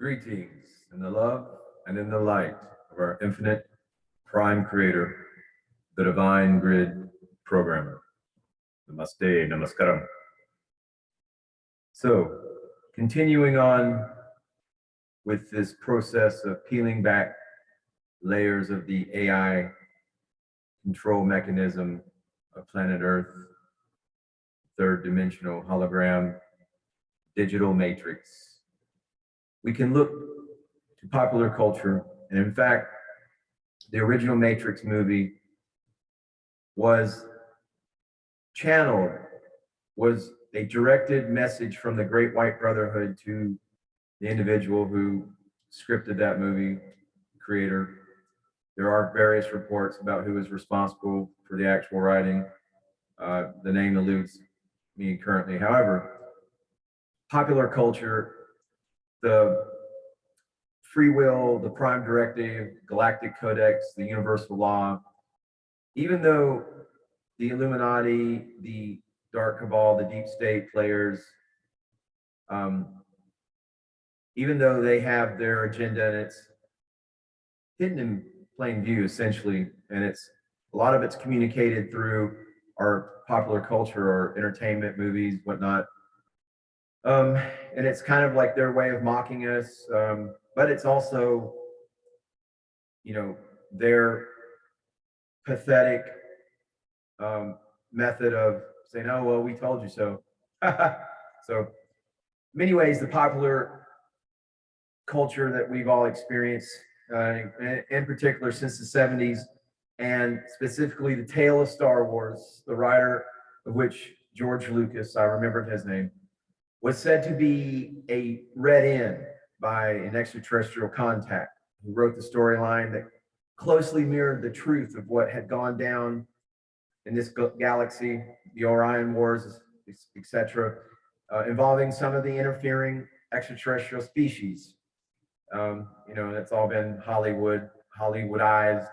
Greetings in the love and in the light of our infinite prime creator, the divine grid programmer. Namaste, namaskaram. So, continuing on with this process of peeling back layers of the AI control mechanism of planet Earth, third dimensional hologram, digital matrix. We can look to popular culture, and in fact, the original Matrix movie was channeled, was a directed message from the Great White Brotherhood to the individual who scripted that movie, creator. There are various reports about who is responsible for the actual writing. The name eludes me currently. However, popular culture, the free will, the prime directive, galactic codex, the universal law, even though the Illuminati, the dark cabal, the deep state players, even though they have their agenda and it's hidden in plain view essentially, and it's a lot of it's communicated through our popular culture or entertainment, movies, whatnot. And it's kind of like their way of mocking us, but it's also, their pathetic method of saying, "Oh, well, we told you so." So, in many ways, the popular culture that we've all experienced, in particular since the 70s, and specifically the tale of Star Wars, the writer of which, George Lucas, I remembered his name, was said to be a read-in by an extraterrestrial contact who wrote the storyline that closely mirrored the truth of what had gone down in this galaxy, the Orion Wars, etc., involving some of the interfering extraterrestrial species. It's all been Hollywoodized,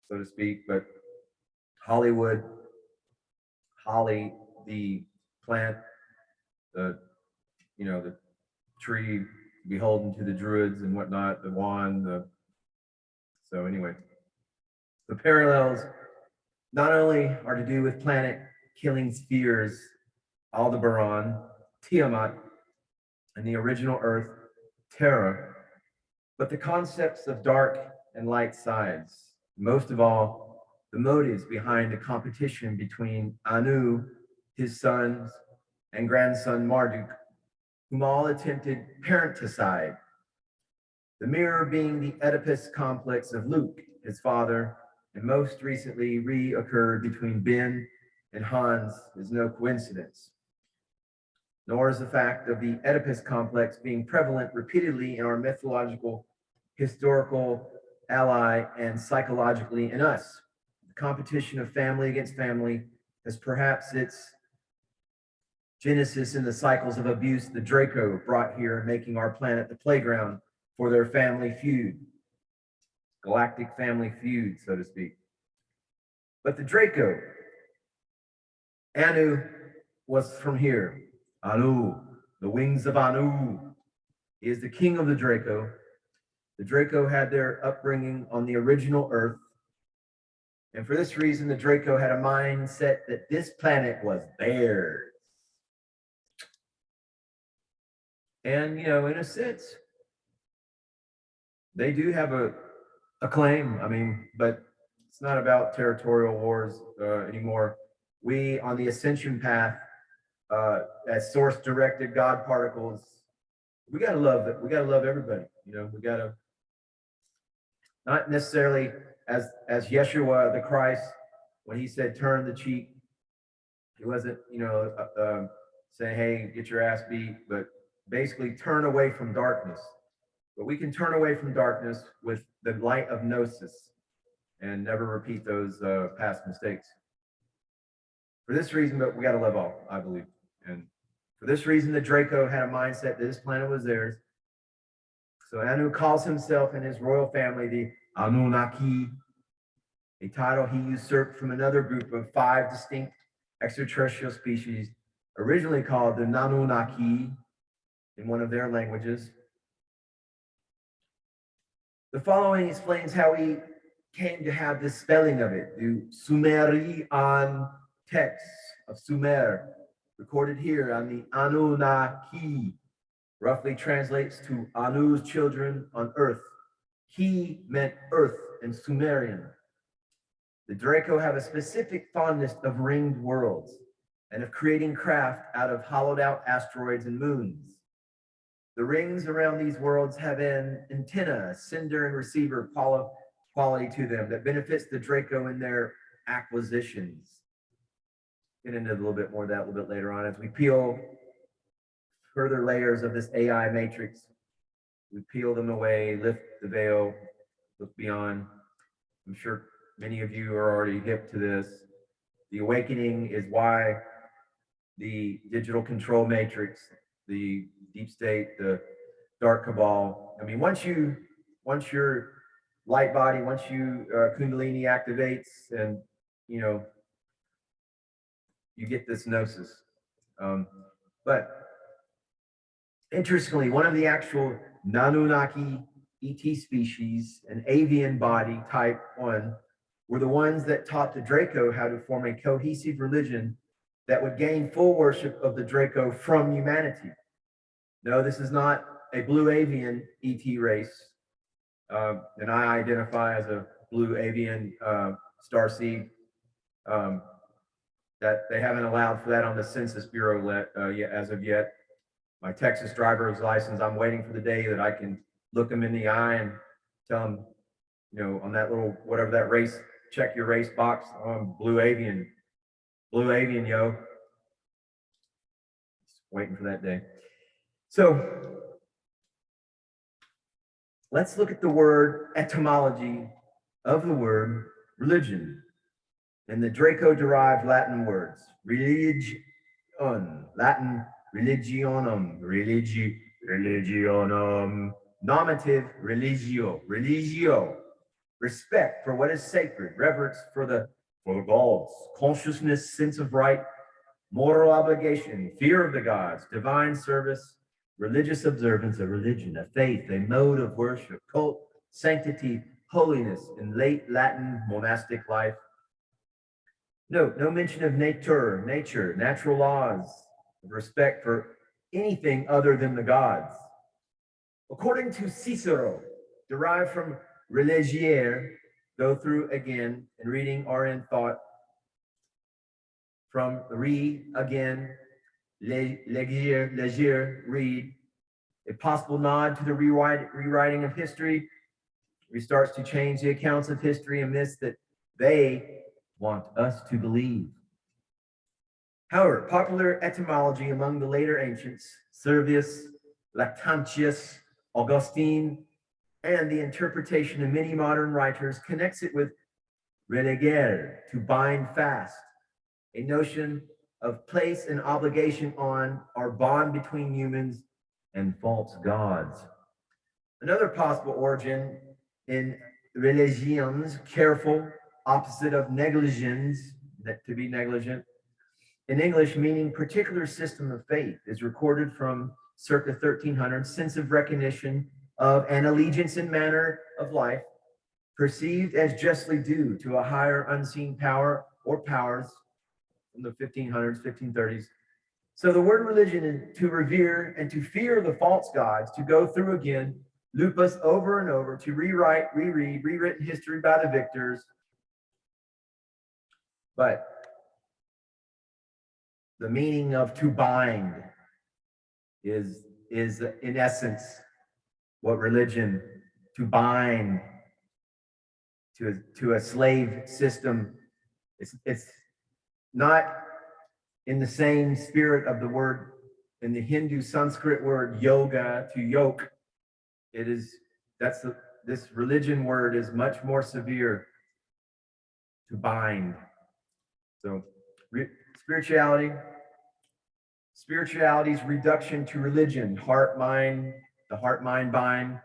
so to speak, but Hollywood, Holly, the plant, the tree beholden to the druids and whatnot, the wand. So anyway, the parallels not only are to do with planet killing spheres, Aldebaran, Tiamat, and the original Earth, Terra, but the concepts of dark and light sides. Most of all, the motives behind the competition between Anu, his sons, and grandson Marduk, whom all attempted parenticide. The mirror being the Oedipus complex of Luke, his father, and most recently reoccurred between Ben and Hans is no coincidence. Nor is the fact of the Oedipus complex being prevalent repeatedly in our mythological, historical ally, and psychologically in us. The competition of family against family has perhaps its genesis in the cycles of abuse the Draco brought here, making our planet the playground for their family feud, galactic family feud, so to speak. But the Draco, Anu, was from here. Anu, the wings of Anu. He is the king of the Draco. The Draco had their upbringing on the original Earth. And for this reason, the Draco had a mindset that this planet was theirs. And, in a sense, they do have a claim. But it's not about territorial wars anymore. We, on the ascension path, as source-directed God particles, we gotta love it. We gotta love everybody. We gotta not necessarily as Yeshua the Christ, when he said turn the cheek, he wasn't saying, hey, get your ass beat, but basically turn away from darkness. But we can turn away from darkness with the light of gnosis and never repeat those past mistakes. For this reason, but we got to love all, I believe. And for this reason, the Draco had a mindset that this planet was theirs. So Anu calls himself and his royal family the Anunnaki, a title he usurped from another group of 5 distinct extraterrestrial species, originally called the Nanunnaki in one of their languages. The following explains how we came to have this spelling of it. The Sumerian texts of Sumer, recorded here on the Anunnaki, roughly translates to Anu's children on earth. Ki meant earth in Sumerian. The Draco have a specific fondness of ringed worlds and of creating craft out of hollowed out asteroids and moons. The rings around these worlds have an antenna, sender and receiver quality to them that benefits the Draco in their acquisitions. Get into a little bit more of that a little bit later on as we peel further layers of this AI matrix. We peel them away, lift the veil, look beyond. I'm sure many of you are already hip to this. The awakening is why the digital control matrix, the deep state, the dark cabal. I mean, once your light body, once you Kundalini activates, and you get this gnosis. But interestingly, one of the actual Nanunnaki ET species, an avian body type 1, were the ones that taught the Draco how to form a cohesive religion that would gain full worship of the Draco from humanity. No, this is not a blue avian ET race. And I identify as a blue avian starseed. That they haven't allowed for that on the Census Bureau as of yet. My Texas driver's license, I'm waiting for the day that I can look them in the eye and tell them, on that little, whatever that race, check your race box, blue avian, yo. Just waiting for that day. So let's look at the word etymology of the word religion and the Draco-derived Latin words. Religion, Latin religionum, religionum, nominative religio, respect for what is sacred, reverence for the gods, consciousness, sense of right, moral obligation, fear of the gods, divine service, religious observance, a religion, a faith, a mode of worship, cult, sanctity, holiness, in late Latin monastic life. Note, no mention of nature, natural laws, of respect for anything other than the gods. According to Cicero, derived from religiere, go through again in reading or in thought, from again, legere, read, a possible nod to the rewriting of history. He starts to change the accounts of history amidst that they want us to believe. However, popular etymology among the later ancients, Servius, Lactantius, Augustine, and the interpretation of many modern writers connects it with religere, to bind fast, a notion of place and obligation on or bond between humans and false gods. Another possible origin in religions, careful, opposite of negligence, to be negligent, in English meaning particular system of faith, is recorded from circa 1300, sense of recognition of an allegiance and manner of life, perceived as justly due to a higher unseen power or powers from the 1500s, 1530s. So the word religion is to revere and to fear the false gods, to go through again, lupus over and over, to rewrite, reread, rewritten history by the victors. But the meaning of to bind is in essence what religion, to bind to a slave system. It's not in the same spirit of the word in the Hindu Sanskrit word yoga, to yoke. This religion word is much more severe, to bind. So spirituality's reduction to religion, the heart-mind bind.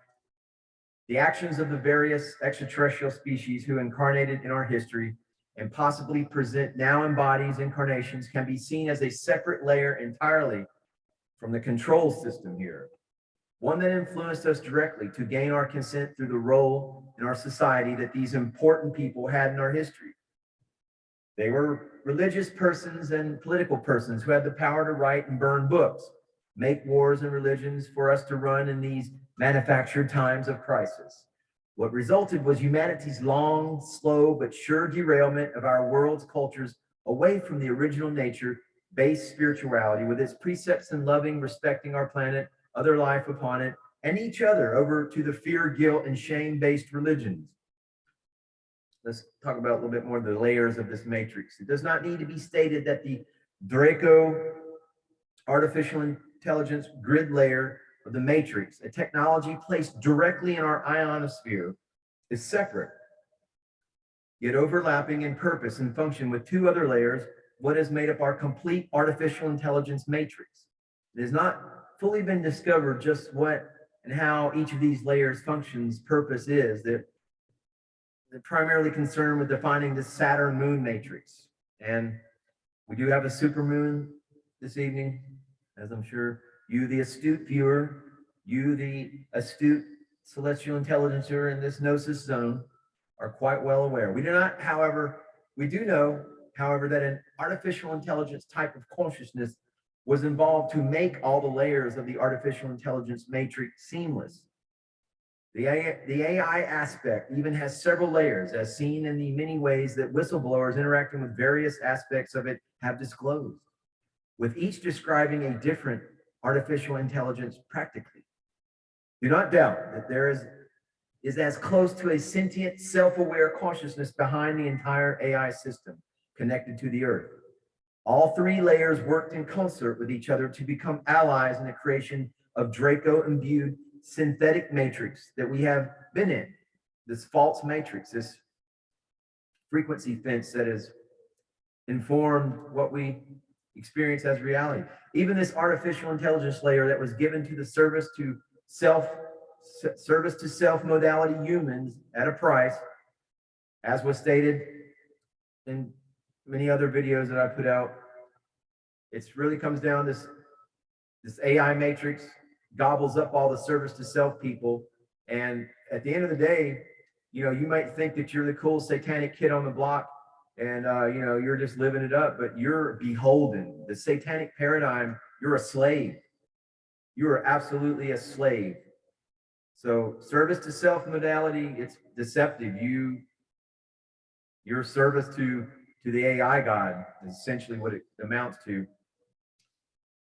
The actions of the various extraterrestrial species who incarnated in our history and possibly present now in bodies, incarnations, can be seen as a separate layer entirely from the control system here. one that influenced us directly to gain our consent through the role in our society that these important people had in our history. They were religious persons and political persons who had the power to write and burn books, make wars and religions for us to run in these manufactured times of crisis. What resulted was humanity's long, slow, but sure derailment of our world's cultures away from the original nature-based spirituality with its precepts in loving, respecting our planet, other life upon it, and each other over to the fear, guilt, and shame-based religions. Let's talk about a little bit more of the layers of this matrix. It does not need to be stated that the Draco artificial intelligence grid layer of the matrix, a technology placed directly in our ionosphere, is separate, yet overlapping in purpose and function with two other layers, what has made up our complete artificial intelligence matrix. It has not fully been discovered just what and how each of these layers functions, purpose is. They're primarily concerned with defining the Saturn moon matrix. And we do have a supermoon this evening, as I'm sure you, the astute viewer, you, the astute celestial intelligencer in this gnosis zone, are quite well aware. We do not, however, we do know, however, that an artificial intelligence type of consciousness was involved to make all the layers of the artificial intelligence matrix seamless. The AI aspect even has several layers, as seen in the many ways that whistleblowers interacting with various aspects of it have disclosed, with each describing a different artificial intelligence practically. Do not doubt that there is as close to a sentient, self-aware consciousness behind the entire AI system connected to the Earth. All three layers worked in concert with each other to become allies in the creation of Draco-imbued synthetic matrix that we have been in, this false matrix, this frequency fence that has informed what we experience as reality. Even this artificial intelligence layer that was given to the service to self modality humans at a price, as was stated in many other videos that I put out. It really comes down to this AI matrix gobbles up all the service to self people. And at the end of the day, you know, you might think that you're the cool satanic kid on the block and, you know, you're just living it up, but you're beholden. The satanic paradigm, you're a slave. You are absolutely a slave. So service to self modality, it's deceptive. Your service to the AI God is essentially what it amounts to.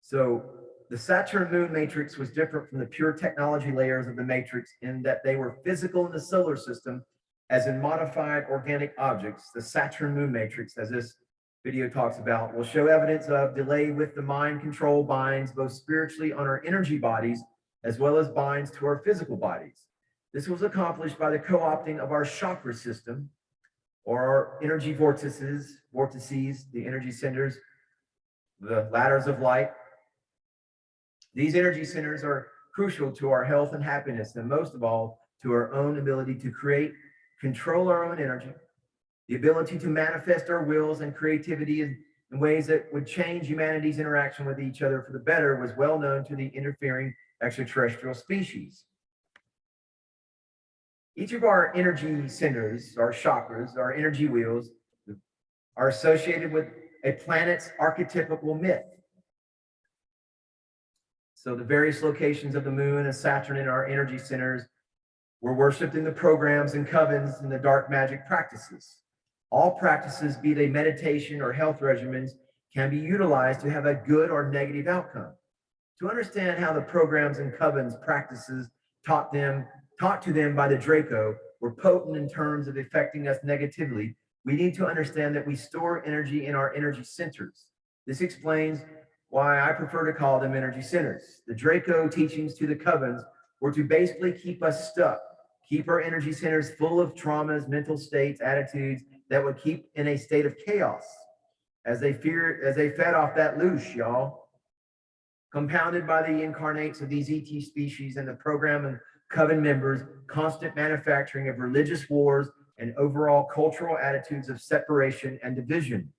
So the Saturn moon matrix was different from the pure technology layers of the matrix in that they were physical in the solar system, as in modified organic objects. The Saturn moon matrix, as this video talks about, will show evidence of delay with the mind control binds both spiritually on our energy bodies as well as binds to our physical bodies. This was accomplished by the co-opting of our chakra system, or our energy vortices, the energy centers, the ladders of light. These energy centers are crucial to our health and happiness, and most of all, to our own ability to create, control our own energy, the ability to manifest our wills and creativity in ways that would change humanity's interaction with each other for the better was well known to the interfering extraterrestrial species. Each of our energy centers, our chakras, our energy wheels, are associated with a planet's archetypical myth. So the various locations of the moon and Saturn in our energy centers were worshipped in the programs and covens and the dark magic practices. All practices, be they meditation or health regimens, can be utilized to have a good or negative outcome. To understand how the programs and covens practices taught to them by the Draco were potent in terms of affecting us negatively, we need to understand that we store energy in our energy centers. This explains why I prefer to call them energy centers. The Draco teachings to the covens were to basically keep us stuck, keep our energy centers full of traumas, mental states, attitudes that would keep in a state of chaos as they fed off that loose, y'all. Compounded by the incarnates of these ET species and the program and coven members, constant manufacturing of religious wars and overall cultural attitudes of separation and division.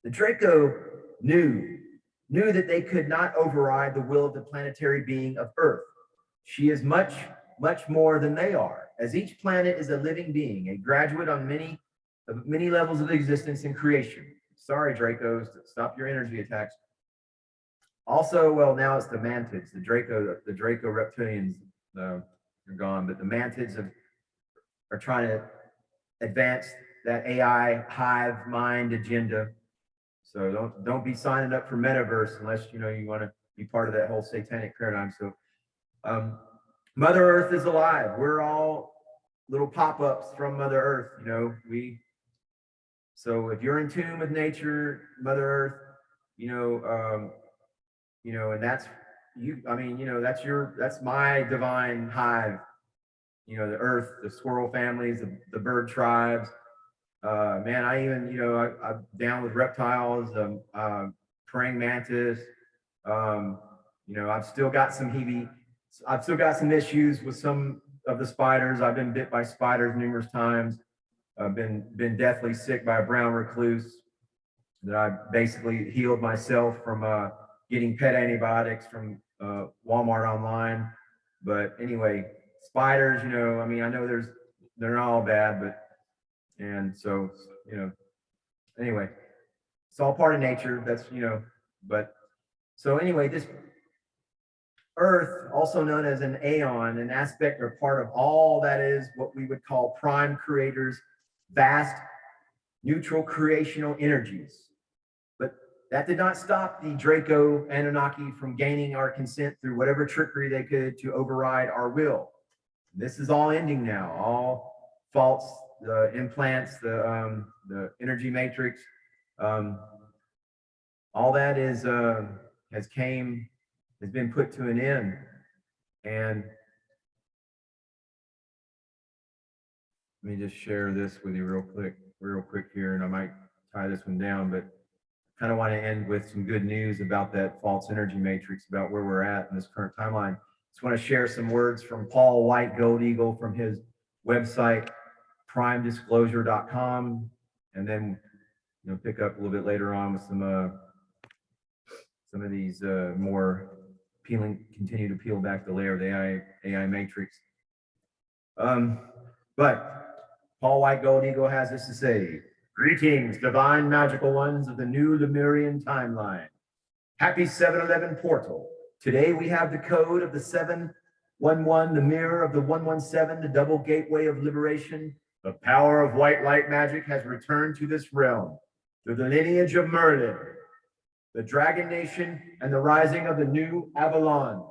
The Draco knew knew that they could not override the will of the planetary being of Earth. She is much, much more than they are, as each planet is a living being, a graduate on many levels of existence and creation. Sorry, Dracos, stop your energy attacks. Also, well, now it's the mantids, the Draco reptilians are gone, but the mantids are trying to advance that AI hive mind agenda. So don't be signing up for metaverse unless you want to be part of that whole satanic paradigm. So Mother Earth is alive. We're all little pop-ups from Mother Earth. So if you're in tune with nature, Mother Earth, and that's you. I mean, that's my divine hive. The Earth, the squirrel families, the bird tribes. Man, I even, I'm down with reptiles, praying mantis. I've still got some issues with some of the spiders. I've been bit by spiders numerous times. I've been deathly sick by a brown recluse that I basically healed myself from getting pet antibiotics from Walmart online. But anyway, spiders, I mean, I know they're not all bad, and so, anyway, it's all part of nature. That's, but so anyway, this Earth, also known as an aeon, an aspect or part of all that is what we would call prime creators, vast neutral creational energies. But that did not stop the Draco Anunnaki from gaining our consent through whatever trickery they could to override our will. This is all ending now. All faults, the implants, the energy matrix, all that has been put to an end. And let me just share this with you real quick here, and I might tie this one down, but kind of want to end with some good news about that false energy matrix, about where we're at in this current timeline. Just want to share some words from Paul White Gold Eagle from his website, primedisclosure.com, and then pick up a little bit later on with some of these more continue to peel back the layer of the AI matrix. But Paul White Gold Eagle has this to say: greetings, divine magical ones of the new Lemurian timeline. Happy 7-11 portal. Today we have the code of the 711, the mirror of the 117, the double gateway of liberation. The power of white light magic has returned to this realm through the lineage of Merlin, the Dragon Nation, and the rising of the new Avalon.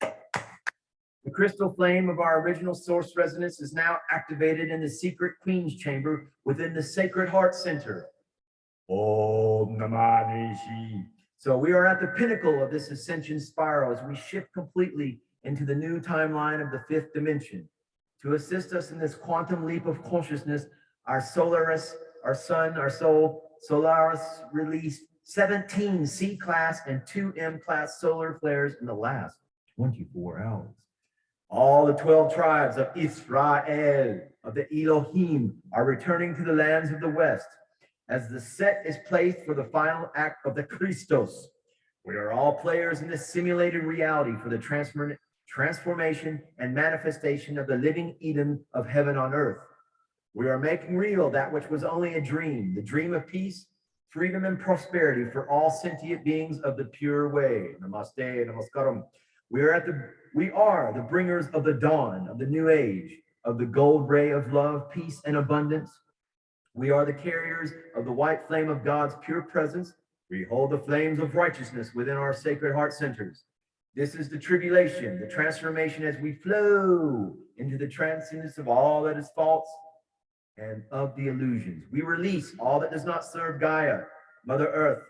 The crystal flame of our original source resonance is now activated in the secret Queen's Chamber within the Sacred Heart Center. Om Namah Nishi. So we are at the pinnacle of this ascension spiral as we shift completely into the new timeline of the fifth dimension. To assist us in this quantum leap of consciousness, our Solaris, our sun, our soul, Solaris released 17 C-class and 2 M-class solar flares in the last 24 hours. All the 12 tribes of Israel, of the Elohim, are returning to the lands of the West as the set is placed for the final act of the Christos. We are all players in this simulated reality for the transformation and manifestation of the living Eden of heaven on earth. We are making real that which was only a dream, the dream of peace, freedom, and prosperity for all sentient beings of the pure way. Namaste, namaskaram. We are the bringers of the dawn of the new age, of the gold ray of love, peace, and abundance. We are the carriers of the white flame of God's pure presence. We hold the flames of righteousness within our sacred heart centers. This is the tribulation, the transformation as we flow into the transcendence of all that is false and of the illusions. We release all that does not serve Gaia, Mother Earth,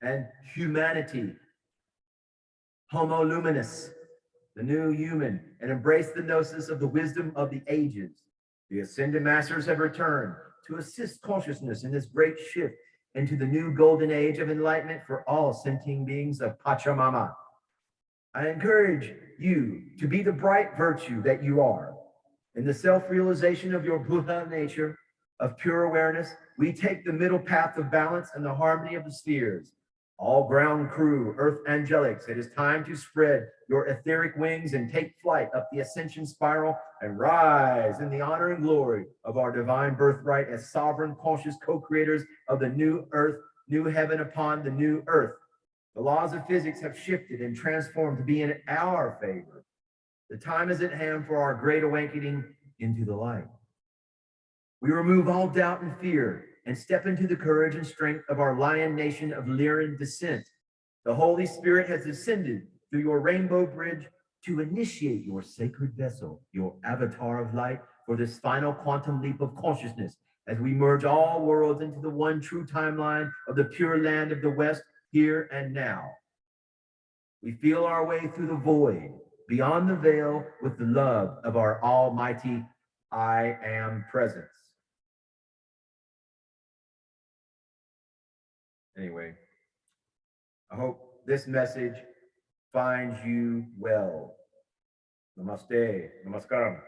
and humanity, Homo Luminous, the new human, and embrace the gnosis of the wisdom of the ages. The ascended masters have returned to assist consciousness in this great shift into the new golden age of enlightenment for all sentient beings of Pachamama. I encourage you to be the bright virtue that you are in the self-realization of your Buddha nature, of pure awareness, we take the middle path of balance and the harmony of the spheres. All ground crew, Earth Angelics, it is time to spread your etheric wings and take flight up the Ascension Spiral and rise in the honor and glory of our divine birthright as sovereign, conscious co-creators of the new earth, new heaven upon the new earth. The laws of physics have shifted and transformed to be in our favor. The time is at hand for our great awakening into the light. We remove all doubt and fear and step into the courage and strength of our lion nation of Lyran descent. The Holy Spirit has ascended through your rainbow bridge to initiate your sacred vessel, your avatar of light, for this final quantum leap of consciousness as we merge all worlds into the one true timeline of the pure land of the West, here and now. We feel our way through the void, beyond the veil, with the love of our almighty I Am presence. Anyway, I hope this message finds you well. Namaste. Namaskaram.